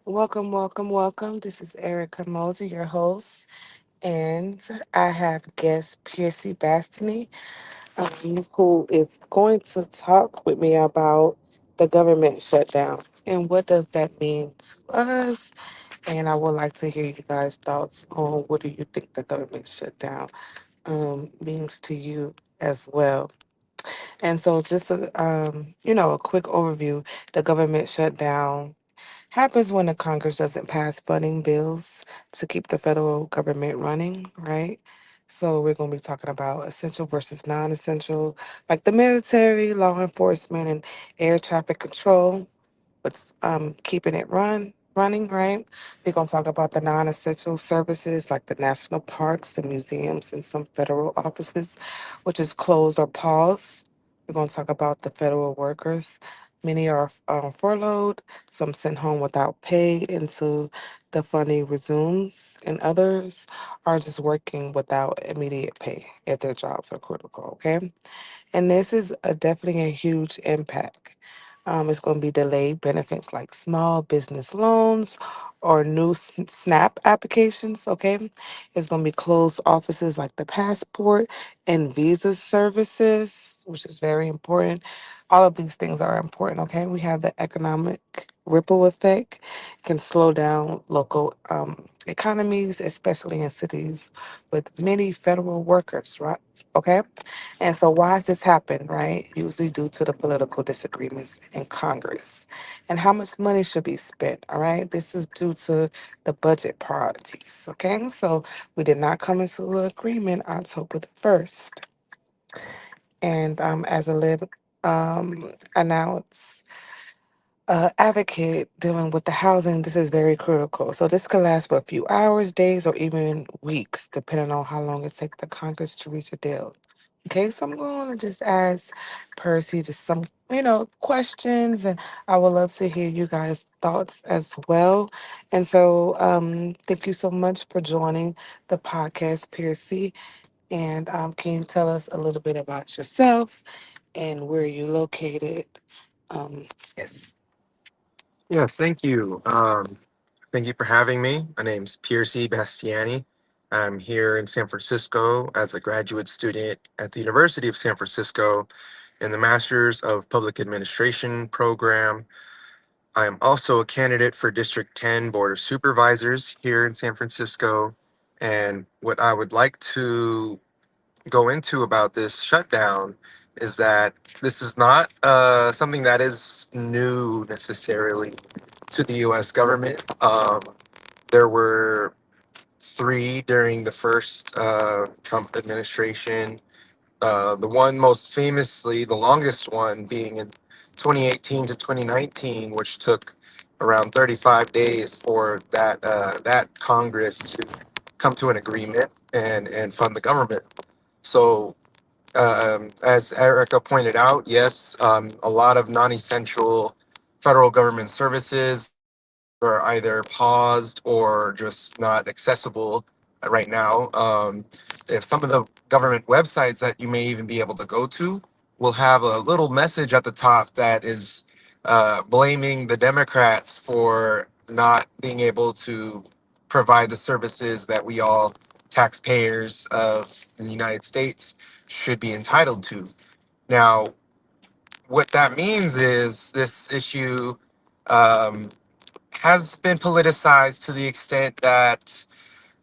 Welcome, welcome, welcome. This is Erica Moser, your host, and I have guest Piercy Bastany, who is going to talk with me about the government shutdown and what does that mean to us. And I would like to hear you guys' thoughts on what do you think the government shutdown means to you as well. And so, just a quick overview: the government shutdown happens when the Congress doesn't pass funding bills to keep the federal government running, right? So we're going to be talking about essential versus non-essential, like the military, law enforcement, and air traffic control what's keeping it running, right? We're gonna talk about the non-essential services like the national parks, the museums, and some federal offices, which is closed or paused. We're gonna talk about the federal workers. Many are furloughed, some sent home without pay until the funding resumes, and others are just working without immediate pay if their jobs are critical. Okay, and this is definitely a huge impact. It's going to be delayed benefits like small business loans or new SNAP applications. Okay. It's going to be closed offices like the passport and visa services, which is very important. All of these things are important. Okay. We have the economic ripple effect, can slow down local economies, especially in cities with many federal workers, right? Okay. And so, why has this happened, right? Usually due to the political disagreements in Congress and how much money should be spent, all right? This is due to the budget priorities, okay? So, we did not come into an agreement October the 1st. And as a lib announced, advocate dealing with the housing, this is very critical. So this could last for a few hours, days, or even weeks, depending on how long it takes the Congress to reach a deal. Okay, so I'm going to just ask Percy just some, questions, and I would love to hear you guys' thoughts as well. And so, thank you so much for joining the podcast, Percy. And can you tell us a little bit about yourself and where you're located? Yes. Yes, thank you. Thank you for having me. My name's Piercy Bastiani. I'm here in San Francisco as a graduate student at the University of San Francisco in the Masters of Public Administration program. I am also a candidate for District 10 Board of Supervisors here in San Francisco. And what I would like to go into about this shutdown is that this is not something that is new necessarily to the U.S. government. There were three during the first Trump administration. The one most famously, the longest one, being in 2018 to 2019, which took around 35 days for that Congress to come to an agreement and fund the government. So as Erica pointed out, yes, a lot of non-essential federal government services are either paused or just not accessible right now. If some of the government websites that you may even be able to go to will have a little message at the top that is blaming the Democrats for not being able to provide the services that we all taxpayers of the United States should be entitled to. Now, what that means is this issue um, has been politicized to the extent that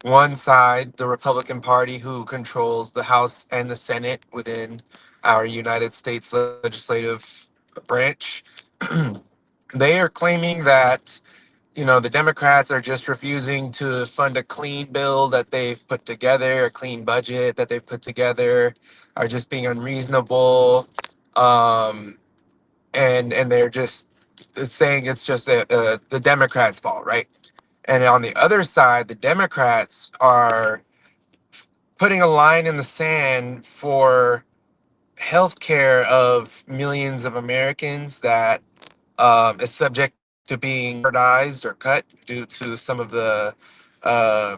one side, the Republican Party, who controls the House and the Senate within our United States legislative branch, they are claiming that the Democrats are just refusing to fund a clean bill that they've put together, a clean budget that they've put together, are just being unreasonable, um, and they're just saying it's just the Democrats' fault, right? And on the other side, the Democrats are putting a line in the sand for health care of millions of Americans that is subject to being jeopardized or cut due to some of the uh,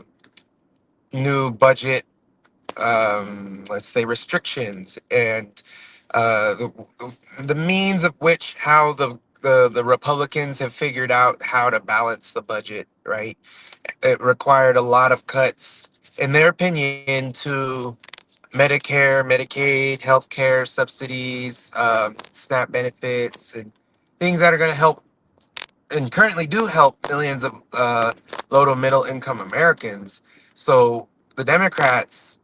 new budget, let's say, restrictions and the means of which how the the Republicans have figured out how to balance the budget, right? It required a lot of cuts, in their opinion, to Medicare, Medicaid, healthcare subsidies, SNAP benefits, and things that are going to help and currently do help millions of low to middle income Americans. So the Democrats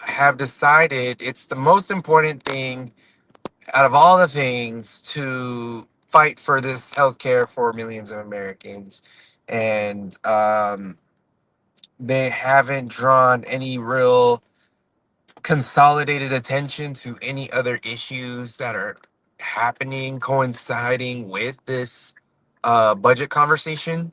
have decided it's the most important thing out of all the things to fight for this health care for millions of Americans. And they haven't drawn any real consolidated attention to any other issues that are happening, coinciding with this budget conversation.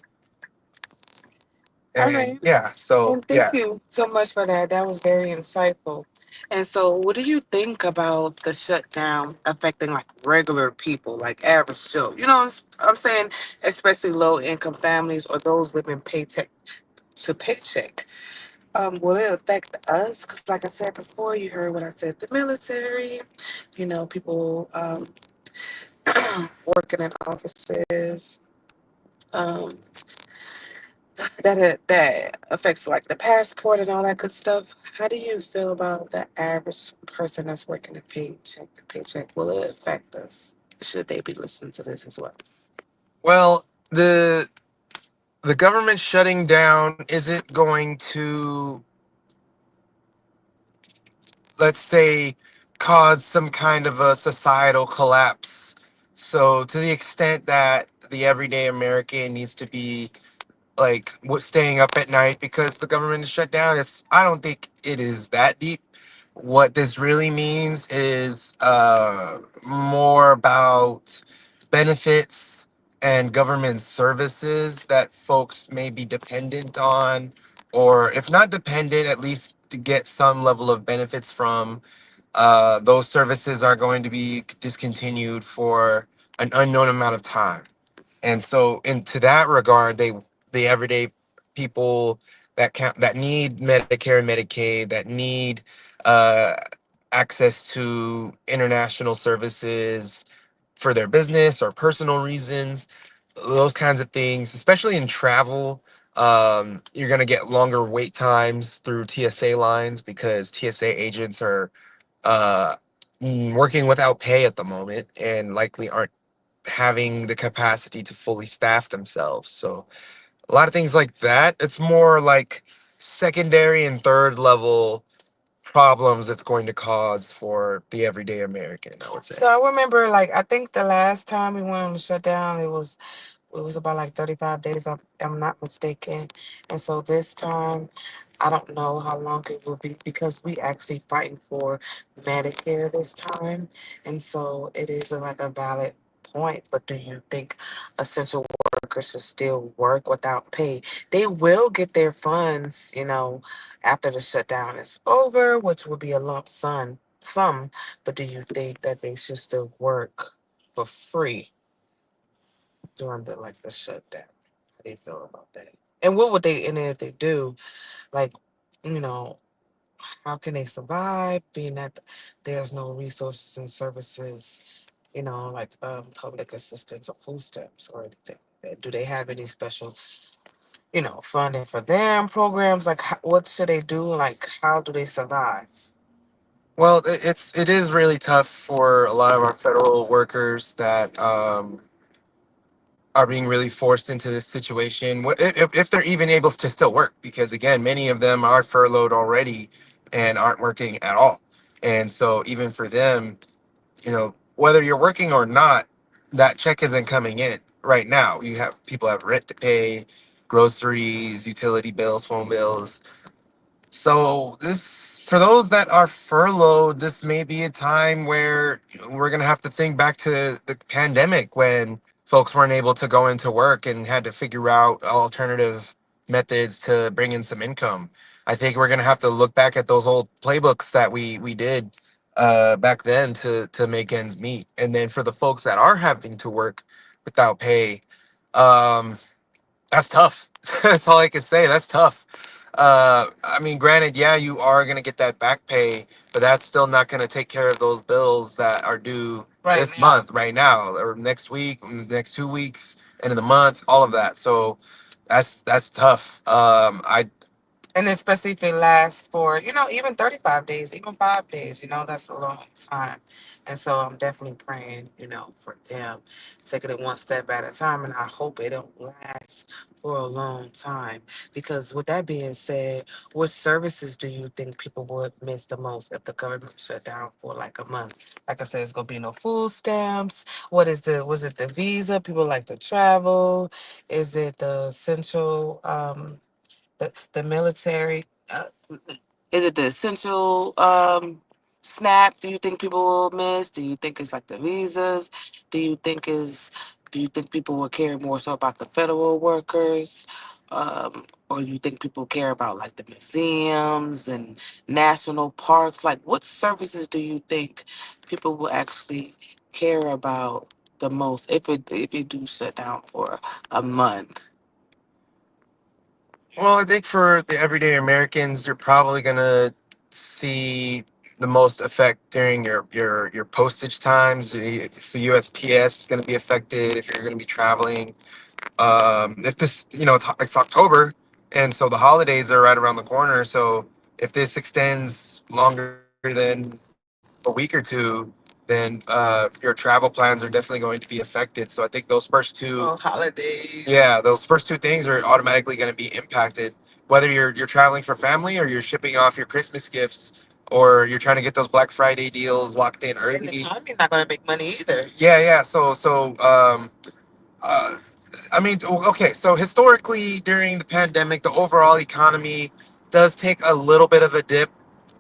All And right. yeah, so And thank yeah. you so much for that. That was very insightful. And so, what do you think about the shutdown affecting like regular people, like average Joe? You know what I'm saying? Especially low income families or those living paycheck to paycheck. Will it affect us? Because, like I said before, you heard what I said the military, people working in offices. Um, that affects like the passport and all that good stuff. How do you feel about the average person that's working a paycheck to paycheck? Will it affect us? Should they be listening to this as well? Well, the government shutting down isn't going to, let's say, cause some kind of a societal collapse. So to the extent that the everyday American needs to be like staying up at night because the government is shut down, it's, I don't think it is that deep. What this really means is more about benefits and government services that folks may be dependent on, or if not dependent, at least to get some level of benefits from. Those services are going to be discontinued for an unknown amount of time. And so, into that regard, the everyday people that need Medicare and Medicaid, that need uh, access to international services for their business or personal reasons, those kinds of things, especially in travel. You're going to get longer wait times through TSA lines because TSA agents are uh, working without pay at the moment and likely aren't having the capacity to fully staff themselves. So a lot of things like that. It's more like secondary and third level problems it's going to cause for the everyday American, I would So say. I remember, like, I think the last time we went on the shutdown, it was about like 35 days, if I'm not mistaken. And so this time, I don't know how long it will be because we actually fighting for Medicare this time. And so it is like a valid point. But do you think essential workers should still work without pay? They will get their funds, after the shutdown is over, which will be a lump sum. But do you think that they should still work for free during the shutdown? How do you feel about that? And what would they, and if they do, like, you know, how can they survive being that there's no resources and services, like public assistance or food stamps or anything? Do they have any special, funding for them, programs? Like, what should they do? Like, how do they survive? Well, it is really tough for a lot of our federal workers that are being really forced into this situation. If they're even able to still work, because again, many of them are furloughed already and aren't working at all. And so even for them, whether you're working or not, that check isn't coming in right now. You have people have rent to pay, groceries, utility bills, phone bills. So this, for those that are furloughed, this may be a time where we're gonna have to think back to the pandemic when folks weren't able to go into work and had to figure out alternative methods to bring in some income. I think we're gonna have to look back at those old playbooks that we did back then to make ends meet. And then for the folks that are having to work without pay, um, that's tough. That's all I can say. That's tough. I mean, granted, yeah, you are gonna get that back pay, but that's still not gonna take care of those bills that are due right this now. month, right now, or next week, the next 2 weeks, end of the month, all of that. So that's tough. And especially if it lasts for, even 35 days, even 5 days, that's a long time. And so I'm definitely praying, for them, taking it one step at a time. And I hope it don't last for a long time. Because with that being said, what services do you think people would miss the most if the government shut down for like a month? Like I said, it's gonna be no food stamps. Was it the visa? People like to travel. Is it the essential the military? Is it the essential SNAP? Do you think people will miss? Do you think it's like the visas? Do you think is do you think people will care more so about the federal workers? Or you think people care about like the museums and national parks? Like what services do you think people will actually care about the most if it do shut down for a month? Well, I think for the everyday Americans, you're probably gonna see the most effect during your postage times. So USPS is gonna be affected if you're gonna be traveling. If this, it's October, and so the holidays are right around the corner. So if this extends longer than a week or two, then your travel plans are definitely going to be affected. So I think those first two, Oh, holidays. yeah, those first two things are automatically going to be impacted. Whether you're traveling for family or you're shipping off your Christmas gifts or you're trying to get those Black Friday deals locked in And the early. economy's not going to make money either. Yeah, yeah. Uh, I mean, okay. So historically, during the pandemic, the overall economy does take a little bit of a dip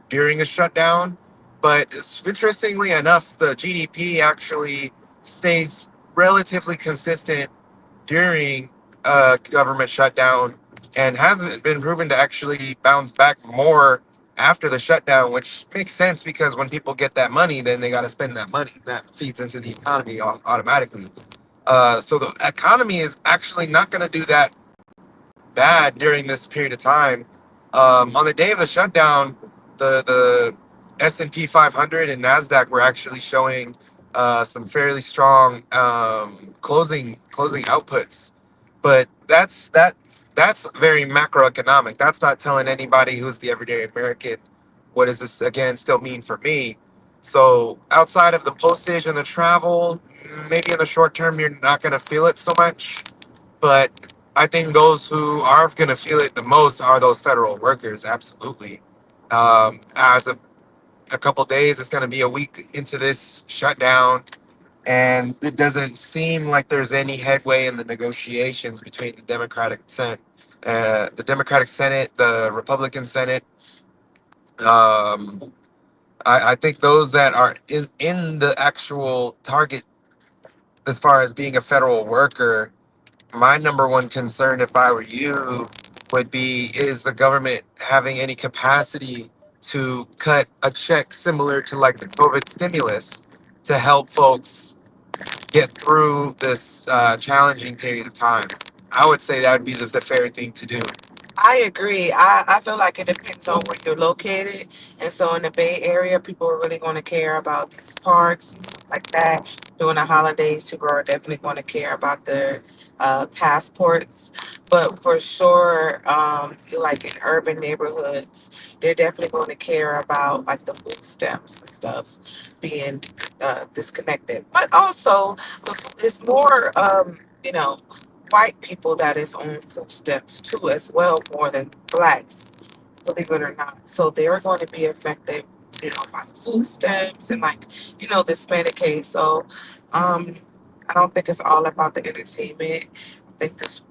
during a shutdown, but interestingly enough, the GDP actually stays relatively consistent during a government shutdown and hasn't been proven to actually bounce back more after the shutdown, which makes sense because when people get that money, then they got to spend that money. That feeds into the economy automatically. So the economy is actually not going to do that bad during this period of time. On the day of the shutdown, the S&P 500 and Nasdaq were actually showing some fairly strong closing outputs, but that's very macroeconomic. That's not telling anybody who's the everyday American what does this again still mean for me. So outside of the postage and the travel, maybe in the short term you're not going to feel it so much, but I think those who are going to feel it the most are those federal workers. Absolutely. As a couple days, it's going to be a week into this shutdown, and it doesn't seem like there's any headway in the negotiations between the Democratic Senate, the Republican Senate. Um, I think those that are in the actual target as far as being a federal worker, my number one concern, if I were you, would be is the government having any capacity to cut a check similar to like the COVID stimulus to help folks get through this challenging period of time? I would say that would be the fair thing to do. I agree. I feel like it depends on where you're located. And so in the Bay Area, people are really going to care about these parks and stuff like that. During the holidays, people are definitely going to care about their passports. But for sure, like in urban neighborhoods, they're definitely going to care about like the food stamps and stuff being disconnected. But also, it's more, white people that is on food stamps too as well more than blacks, believe it or not. So they're going to be affected, by the food stamps and like, this Medicaid. So um I don't think it's all about the entertainment. I think this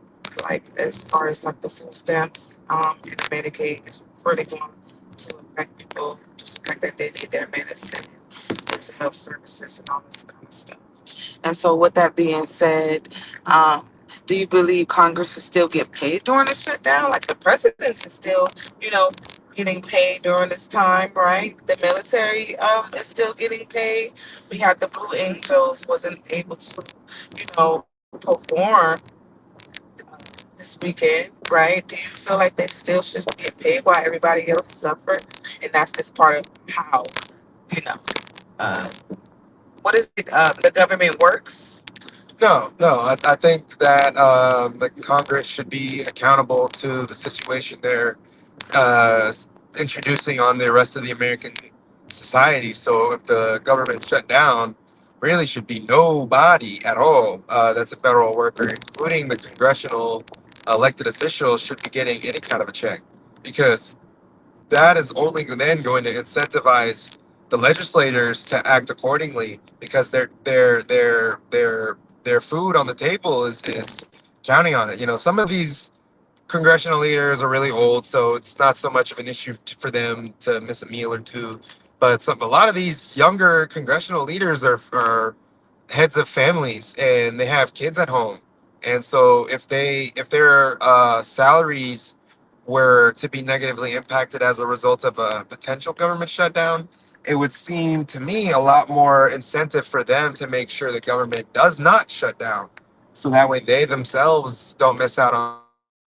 like as far as like the food stamps and the Medicaid is really going to affect people, just the fact that they need their medicine and mental health services and all this kind of stuff. And so, with that being said, do you believe Congress should still get paid during the shutdown? Like the president is still, getting paid during this time, right? The military is still getting paid. We had the Blue Angels wasn't able to, perform this weekend, right? Do you feel like they still should get paid while everybody else suffered? And that's just part of how, you know, uh, What is it? The government works. No, no. I think that the Congress should be accountable to the situation they're uh, introducing on the rest of the American society. So if the government shut down, really should be nobody at all that's a federal worker, including the congressional elected officials, should be getting any kind of a check because that is only then going to incentivize the legislators to act accordingly because their food on the table is counting on it. You know, some of these congressional leaders are really old, so it's not so much of an issue for them to miss a meal or two. But a lot of these younger congressional leaders are heads of families and they have kids at home, and so if their salaries were to be negatively impacted as a result of a potential government shutdown, it would seem to me a lot more incentive for them to make sure the government does not shut down, so that way they themselves don't miss out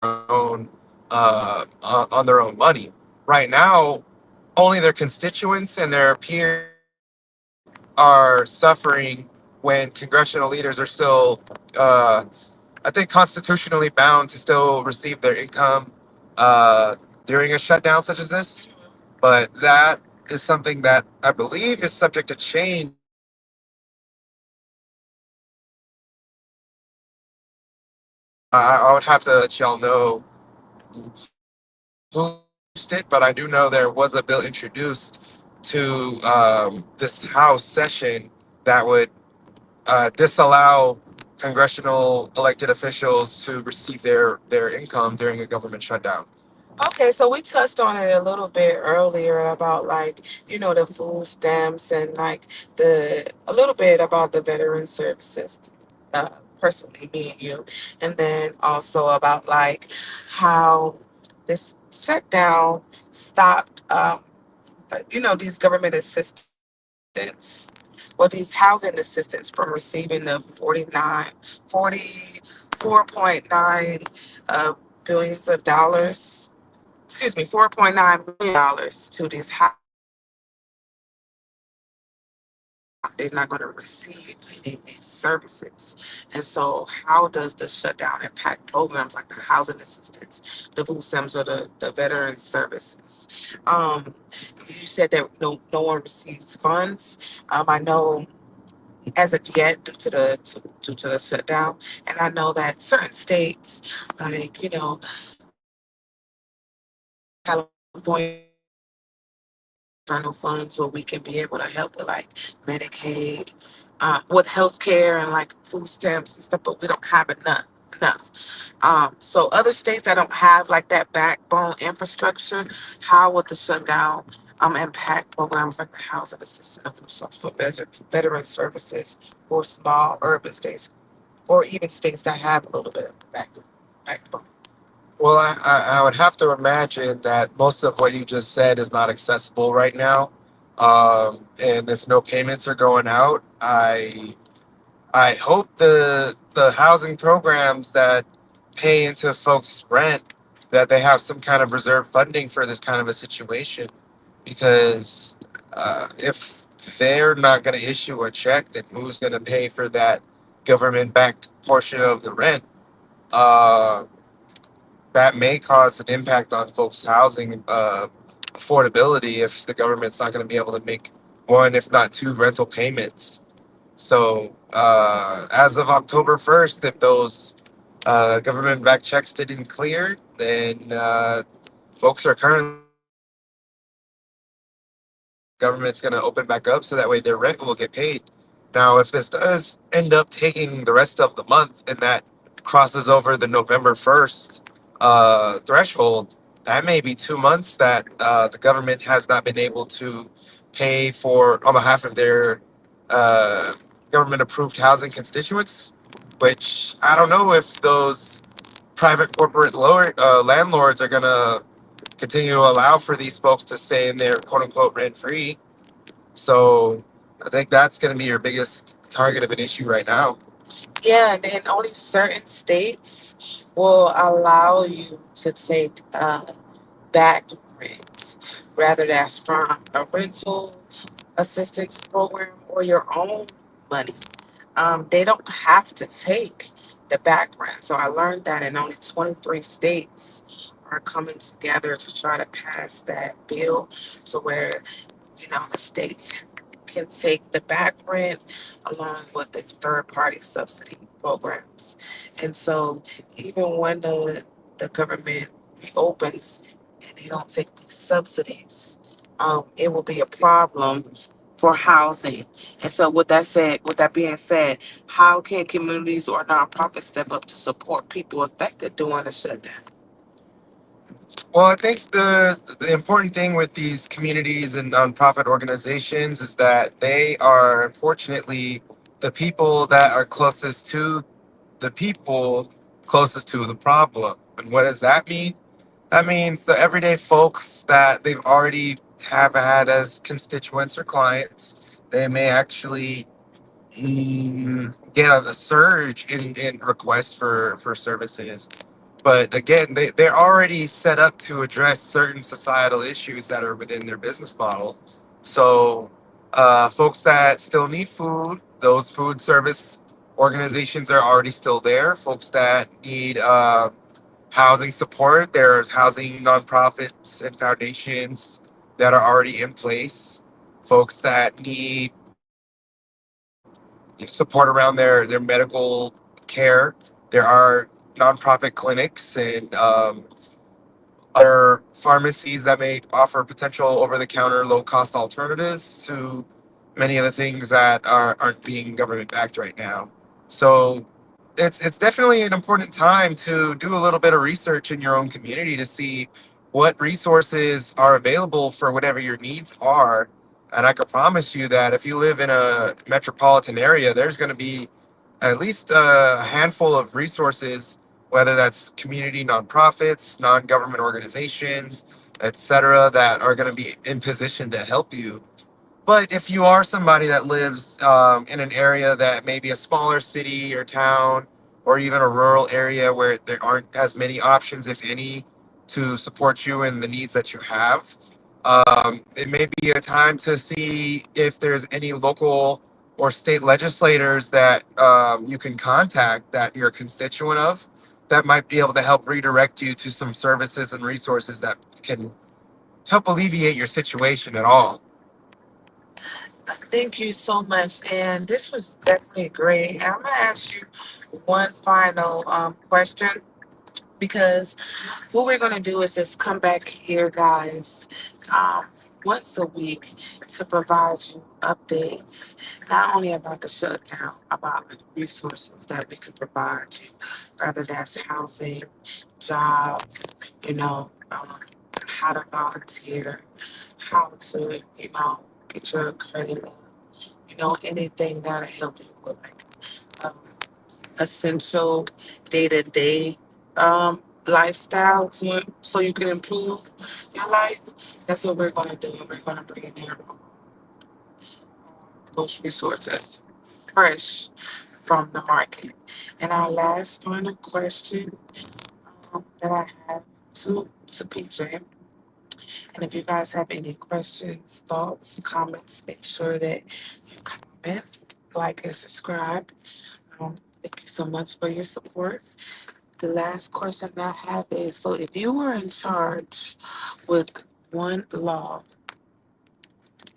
own on their own money. Right now, only their constituents and their peers are suffering when congressional leaders are still, uh, I think, constitutionally bound to still receive their income uh, during a shutdown such as this. But that is something that I believe is subject to change I would have to let y'all know who it, but I do know there was a bill introduced to this House session that would disallow congressional elected officials to receive their income during a government shutdown. Okay, so we touched on it a little bit earlier about like, the food stamps and like the a little bit about the veteran services, uh, personally me and you, and then also about like how this shutdown stopped, these government assistance, well, these housing assistance from receiving the 44.9 uh, billions of dollars, excuse me, $4.9 million to these they're not going to receive any of these services. And so, how does the shutdown impact programs like the housing assistance, the food stamps, or the veteran services? You said that no one receives funds. I know as of yet due to the shutdown, and I know that certain states, like California, internal funds where we can be able to help with like Medicaid, with healthcare and like food stamps and stuff, but we don't have enough. So other states that don't have like that backbone infrastructure, how would the shutdown impact programs like the housing assistance and food stamps for veteran services for small urban states or even states that have a little bit of backbone? Well, I would have to imagine that most of what you just said is not accessible right now. And if no payments are going out, I hope the housing programs that pay into folks' rent that they have some kind of reserve funding for this kind of a situation. Because if they're not going to issue a check, then who's going to pay for that government-backed portion of the rent? Uh, that may cause an impact on folks' housing affordability if the government's not going to be able to make one, if not two, rental payments. So as of October 1st, if those government-backed checks didn't clear, then folks are currently government's going to open back up so that way their rent will get paid. Now, if this does end up taking the rest of the month and that crosses over the November 1st threshold, that may be 2 months that the government has not been able to pay for on behalf of their uh, government approved housing constituents, which I don't know if those private corporate landlords are going to continue to allow for these folks to stay in their quote unquote rent free. So I think that's going to be your biggest target of an issue right now. Yeah, and then only certain states will allow you to take back rent, rather that's from a rental assistance program or your own. money. They don't have to take the background. So I learned that in only 23 states are coming together to try to pass that bill to where, the states can take the back rent along with the third party subsidy programs. And so even when the government reopens and they don't take these subsidies, it will be a problem for housing. And so with that being said, how can communities or nonprofits step up to support people affected during the shutdown? Well, I think the important thing with these communities and nonprofit organizations is that they are fortunately the people that are closest to the people closest to the problem. And what does that mean? That means the everyday folks that they've already have had as constituents or clients, they may actually get a surge in requests for services. But again, they're already set up to address certain societal issues that are within their business model. So, folks that still need food, those food service organizations are already still there. Folks that need housing support, there's housing nonprofits and foundations that are already in place. Folks that need support around their medical care, there are nonprofit clinics and other pharmacies that may offer potential over-the-counter low-cost alternatives to many of the things that aren't being government backed right now. So it's definitely an important time to do a little bit of research in your own community to see what resources are available for whatever your needs are. And I can promise you that if you live in a metropolitan area, there's going to be at least a handful of resources, whether that's community nonprofits, non-government organizations, etc., that are going to be in position to help you. But if you are somebody that lives in an area that may be a smaller city or town, or even a rural area where there aren't as many options, if any, to support you in the needs that you have, it may be a time to see if there's any local or state legislators that you can contact that you're a constituent of that might be able to help redirect you to some services and resources that can help alleviate your situation at all. Thank you so much. And this was definitely great. I'm going to ask you one final question because what we're going to do is just come back here, guys, um, once a week to provide you updates, not only about the shutdown, about the resources that we can provide you, whether that's housing, jobs, how to volunteer, how to, get your credit, anything that'll help you with like um, essential day to day lifestyle so you can improve your life. That's what we're going to do. We're going to bring in there those resources fresh from the market. And our last final question that I have to PJ. And if you guys have any questions, thoughts, comments, make sure that you comment, like, and subscribe. Thank you so much for your support. The last question I have is, so if you were in charge with one law,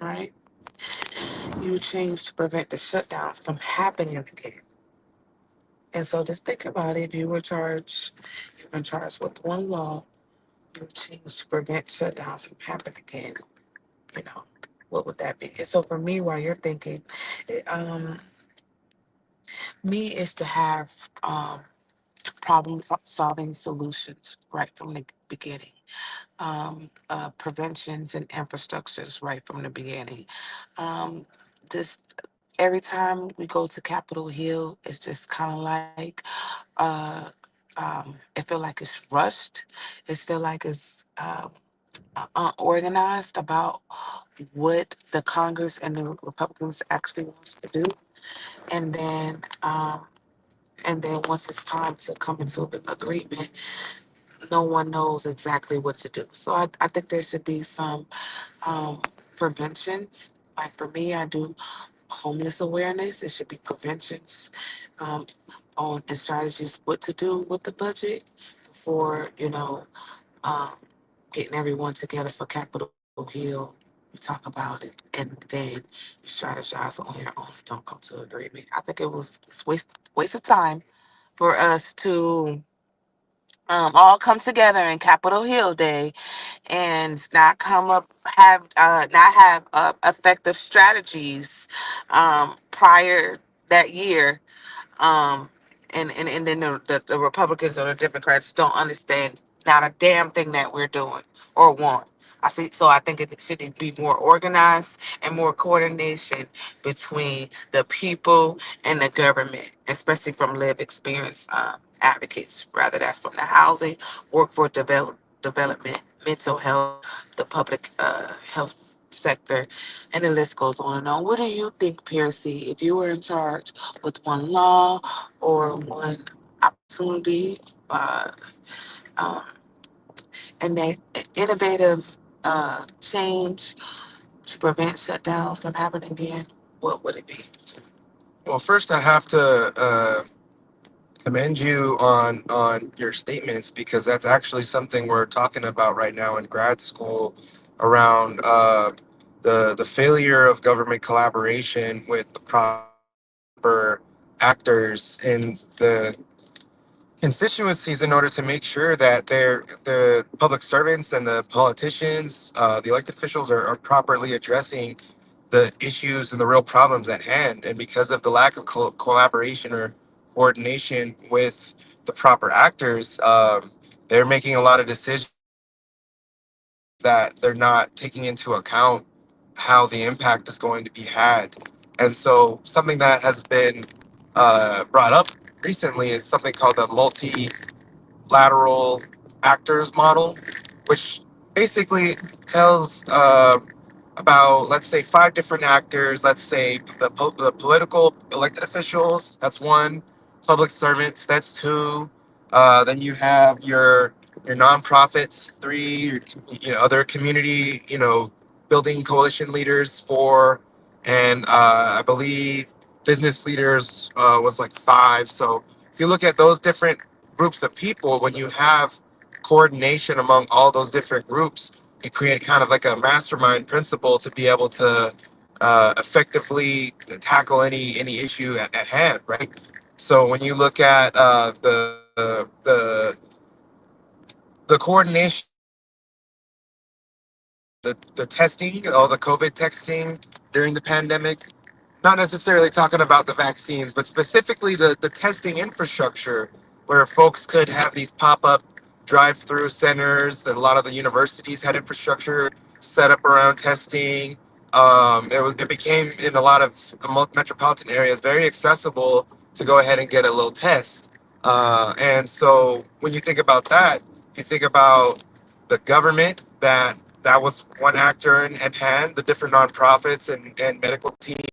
right, you change to prevent the shutdowns from happening again. And so just think about it. If you're in charge with one law, you change to prevent shutdowns from happening again. You know, what would that be? And so for me, while you're thinking, um, me is to have problem solving solutions right from the beginning. Preventions and infrastructures right from the beginning. Um, just every time we go to Capitol Hill, it's just kind of like uh, it feel like it's rushed. It feel like it's unorganized about what the Congress and the Republicans actually wants to do, and then. And then once it's time to come into an agreement, no one knows exactly what to do. So I think there should be some um, preventions. Like for me, I do homeless awareness. It should be preventions um, on and strategies what to do with the budget before um, getting everyone together for Capitol Hill. You talk about it, and then you strategize on your own and don't come to agreement. I think it's waste of time for us to all come together in Capitol Hill Day and not come up have not have effective strategies prior that year, um, and then the Republicans or the Democrats don't understand not a damn thing that we're doing or want. I think it should be more organized and more coordination between the people and the government, especially from live experience advocates. Rather, that's from the housing, workforce development, mental health, the public health sector, and the list goes on and on. What do you think, Piercy, if you were in charge with one law or one opportunity, uh, um, and that innovative change to prevent shutdowns from happening again, what would it be? Well, first I have to commend you on your statements because that's actually something we're talking about right now in grad school around the failure of government collaboration with the proper actors in the constituencies in order to make sure that the public servants and the politicians, the elected officials are properly addressing the issues and the real problems at hand. And because of the lack of collaboration or coordination with the proper actors, they're making a lot of decisions that they're not taking into account how the impact is going to be had. And so, something that has been brought up recently is something called the multilateral actors model, which basically tells about, let's say, five different actors. Let's say the political elected officials, that's one. Public servants, that's two. Then you have your nonprofits, three. Other community, building coalition leaders, four, and I believe business leaders was like five. So if you look at those different groups of people, when you have coordination among all those different groups, you create kind of like a mastermind principle to be able to effectively tackle any issue at hand, right? So when you look at the coordination, the testing, all the COVID testing during the pandemic, not necessarily talking about the vaccines, but specifically the testing infrastructure where folks could have these pop-up drive-through centers that a lot of the universities had infrastructure set up around testing. It became in a lot of metropolitan areas very accessible to go ahead and get a little test. And so when you think about that, you think about the government that was one actor in hand, the different nonprofits and medical teams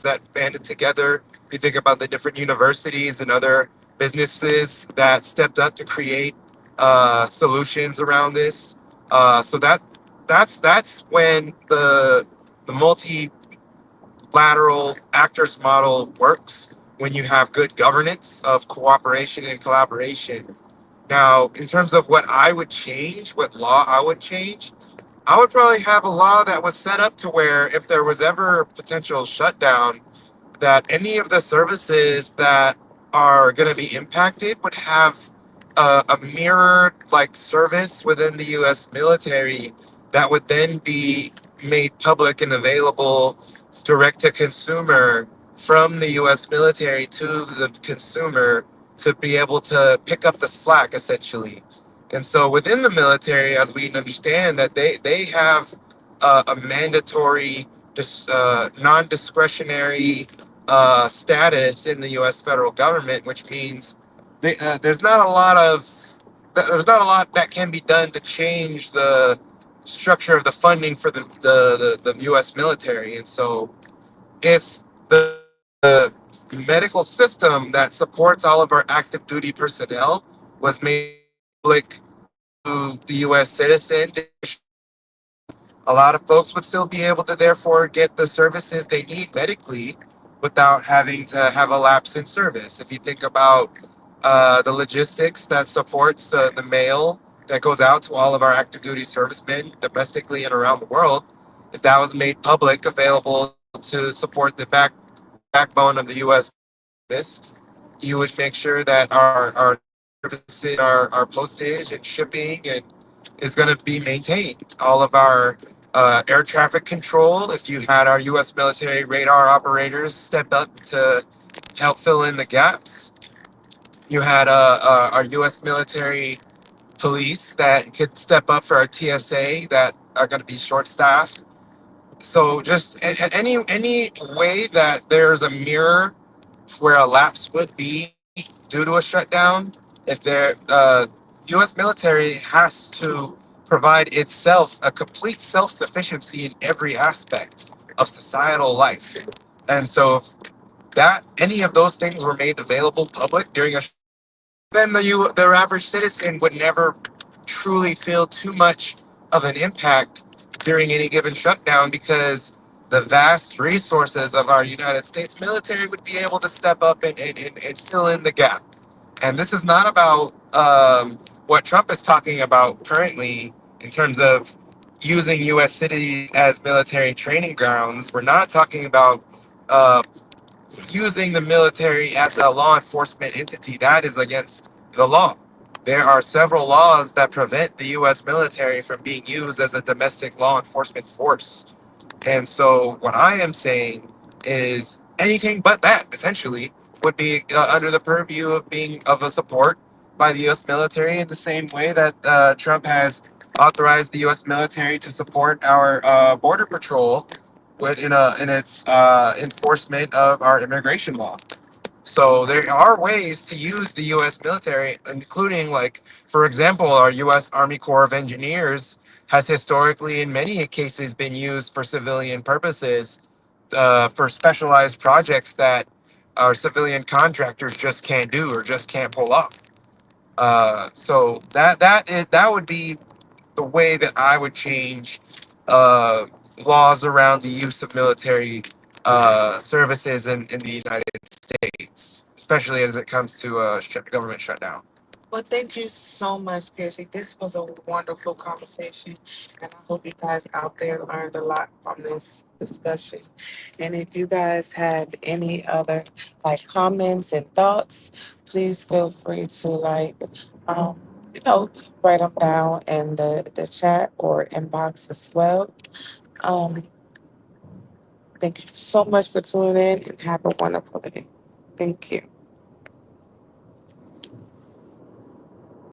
that banded together. You think about the different universities and other businesses that stepped up to create solutions around this. So that's when the multilateral actors model works, when you have good governance of cooperation and collaboration. Now, in terms of what I would change, what law I would change, I would probably have a law that was set up to where if there was ever a potential shutdown, that any of the services that are going to be impacted would have a mirrored like service within the U.S. military that would then be made public and available direct to consumer from the U.S. military to the consumer to be able to pick up the slack essentially. And so within the military, as we understand that they have a mandatory non-discretionary status in the U.S. federal government, which means there's not a lot that can be done to change the structure of the funding for the U.S. military. And so, if the medical system that supports all of our active duty personnel was made public to the U.S. citizen, A lot of folks would still be able to therefore get the services they need medically without having to have a lapse in service. If you think about the logistics that supports the mail that goes out to all of our active duty servicemen domestically and around the world, if that was made public, available to support the backbone of the U.S. service, you would make sure that our services, our postage and shipping and is going to be maintained. All of our air traffic control, if you had our U.S. military radar operators step up to help fill in the gaps, you had our U.S. military police that could step up for our TSA that are going to be short staffed. So just any way that there's a mirror where a lapse would be due to a shutdown, if the U.S. military has to provide itself a complete self-sufficiency in every aspect of societal life. And so if that any of those things were made available public during a then the average citizen would never truly feel too much of an impact during any given shutdown because the vast resources of our United States military would be able to step up and fill in the gap. And this is not about what Trump is talking about currently in terms of using U.S. cities as military training grounds. We're not talking about uh, using the military as a law enforcement entity. That is against the law. There are several laws that prevent the U.S. military from being used as a domestic law enforcement force. And so, what I am saying is anything but that essentially would be under the purview of being of a support by the U.S. military in the same way that Trump has authorized the U.S. military to support our border patrol in its enforcement of our immigration law. So there are ways to use the U.S. military, including, like, for example, our U.S. Army Corps of Engineers has historically, in many cases, been used for civilian purposes, for specialized projects that our civilian contractors just can't do or just can't pull off. So that would be the way that I would change uh, laws around the use of military services in the United States, especially as it comes to a government shutdown. Well, thank you so much, Piercy. This was a wonderful conversation, and I hope you guys out there learned a lot from this discussion. And if you guys have any other comments and thoughts, please feel free to um, you know, write them down in the chat or inbox as well. Um, Thank you so much for tuning in, and have a wonderful day. Thank you.